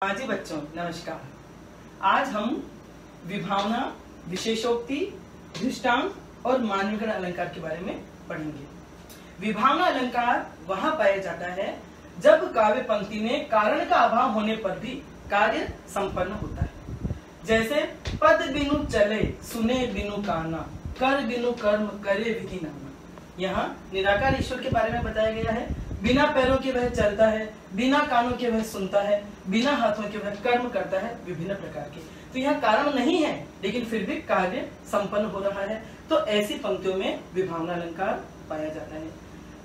हाँ जी बच्चों, नमस्कार। आज हम विभावना, विशेषोक्ति, दृष्टांत और मानवीकरण अलंकार के बारे में पढ़ेंगे। विभावना अलंकार वहाँ पाया जाता है जब काव्य पंक्ति में कारण का अभाव होने पर भी कार्य संपन्न होता है। जैसे पद बिनु चले सुने बिनु काना, कर बिनु कर्म करे विधि नाना। यहाँ निराकार ईश्वर के बारे में बताया गया है। बिना पैरों के वह चलता है, बिना कानों के वह सुनता है, बिना हाथों के वह कर्म करता है विभिन्न प्रकार के। तो यह कारण नहीं है लेकिन फिर भी कार्य संपन्न हो रहा है। तो ऐसी पंक्तियों में विभावना अलंकार पाया जाता है।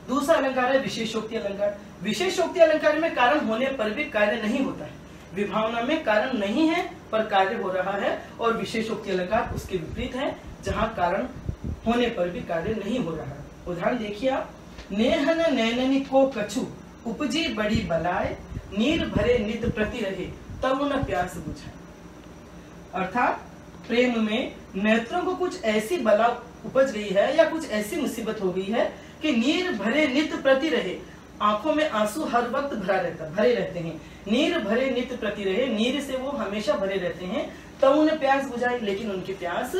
दूसरा अलंकार है विशेषोक्ति अलंकार। विशेषोक्ति अलंकार में कारण होने पर भी कार्य नहीं होता है। विभावना में कारण नहीं है पर कार्य हो रहा है, और विशेषोक्ति अलंकार उसके विपरीत है जहाँ कारण होने पर भी कार्य नहीं हो रहा है। उदाहरण देखिए आप, नेहन नैननी को कछु उपजी बड़ी बलाय, नीर भरे नित प्रति रहे तब न प्यास बुझाए। अर्थात प्रेम में नेत्रों को कुछ ऐसी बला उपज गई है या कुछ ऐसी मुसीबत हो गई है कि नीर भरे नित प्रति रहे, आंखों में आंसू हर वक्त भरे रहते हैं। नीर भरे नित प्रति रहे, नीर से वो हमेशा भरे रहते हैं, तब उन्हें प्यास बुझाए, लेकिन उनकी प्यास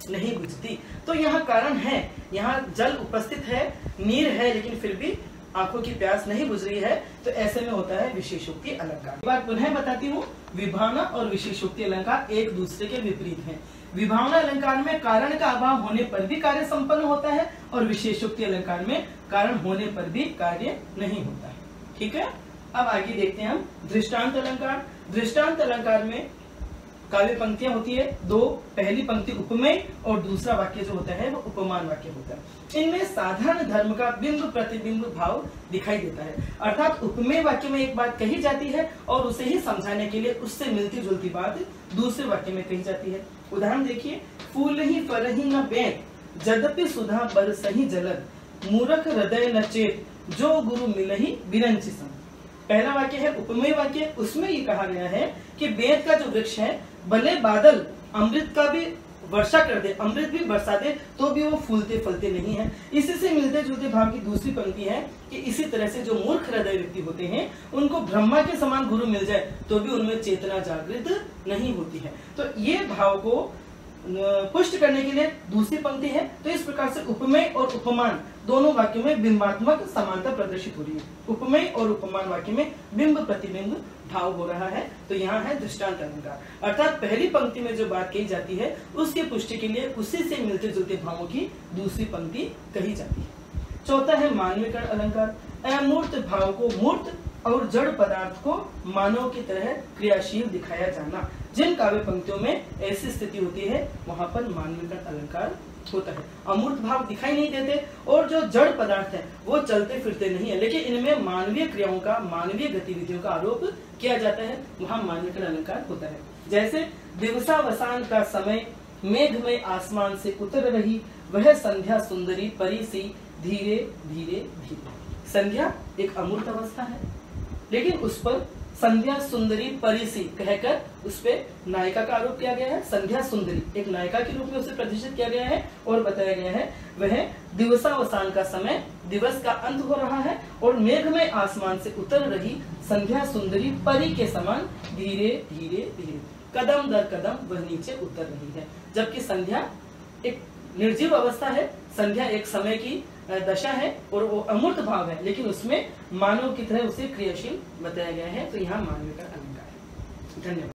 नहीं बुझती। तो यहाँ कारण है, यहाँ जल उपस्थित है, नीर है, लेकिन फिर भी आंखों की प्यास नहीं बुझ रही है। तो ऐसे में होता है विशेषोक्ति अलंकार। एक बार पुनः बताती हूँ, विभावना और विशेषोक्ति अलंकार एक दूसरे के विपरीत हैं। विभावना अलंकार में कारण का अभाव होने पर भी कार्य संपन्न होता है, और विशेषोक्ति अलंकार में कारण होने पर भी कार्य नहीं होता है। ठीक है, अब आगे देखते हैं हम दृष्टांत अलंकार। दृष्टांत अलंकार में काव्य पंक्तियां होती है दो। पहली पंक्ति उपमेय और दूसरा वाक्य जो होता है वो उपमान वाक्य होता है। इनमें साधारण धर्म का बिंब प्रतिबिंब भाव दिखाई देता है। अर्थात उपमेय वाक्य में एक बात कही जाती है और उसे ही समझाने के लिए उससे मिलती जुलती बात दूसरे वाक्य में कही जाती है। उदाहरण देखिए, फूल ही फल ही न बेंत, जदपि सुधा बरसहि जलद, मूर्ख हृदय न चेत, जो गुरु मिलहि बिरंचि सम। पहला वाक्य है उपमेय वाक्य। उसमें ये कहा गया है कि बेंत का जो वृक्ष है, भले बादल अमृत का भी वर्षा कर दे, अमृत भी बरसा दे, तो भी वो फूलते फलते नहीं है। इसी से मिलते जुलते भाव की दूसरी पंक्ति है कि इसी तरह से जो मूर्ख हृदय व्यक्ति होते हैं, उनको ब्रह्मा के समान गुरु मिल जाए तो भी उनमें चेतना जागृत नहीं होती है। तो ये भाव को पुष्ट करने के लिए दूसरी पंक्ति है। तो इस प्रकार से उपमेय और उपमान दोनों वाक्यों में बिंबात्मक समानता प्रदर्शित हो रही है। उपमेय और उपमान वाक्य में बिंब प्रतिबिंब भाव हो रहा है। तो यहाँ है दृष्टांत अलंकार। अर्थात पहली पंक्ति में जो बात कही जाती है उसकी पुष्टि के लिए उसी से मिलते जुलते भावों की दूसरी पंक्ति कही जाती है। चौथा है मानवीकरण अलंकार। अमूर्त भाव को मूर्त और जड़ पदार्थ को मानव की तरह क्रियाशील दिखाया जाना। जिन काव्य पंक्तियों में ऐसी स्थिति होती है वहां पर मानवीकरण अलंकार होता है। अमूर्त भाव दिखाई नहीं देते और जो जड़ पदार्थ है वो चलते फिरते नहीं है, लेकिन इनमें मानवीय क्रियाओं का, मानवीय गतिविधियों का आरोप किया जाता है, वहां मानवीकरण अलंकार होता है। जैसे दिवसावसान का समय, मेघ में आसमान से उतर रही, वह संध्या सुंदरी परी सी धीरे धीरे धीरे। संध्या एक अमूर्त अवस्था है, लेकिन उस पर संध्या सुंदरी परी सी कहकर उस पे नायिका का आरोप किया गया है। संध्या सुंदरी एक नायिका के रूप में उसे प्रतिष्ठित किया गया है और बताया गया है वह दिवसावसान का समय, दिवस का अंत हो रहा है, और मेघ में आसमान से उतर रही संध्या सुंदरी परी के समान धीरे धीरे धीरे, कदम दर कदम वह नीचे उतर रही है। जबकि संध्या एक निर्जीव अवस्था है, संध्या एक समय की दशा है और वो अमूर्त भाव है, लेकिन उसमें मानव की तरह उसे क्रियाशील बताया गया है। तो यहाँ मानवीकरण अलंकार है। धन्यवाद।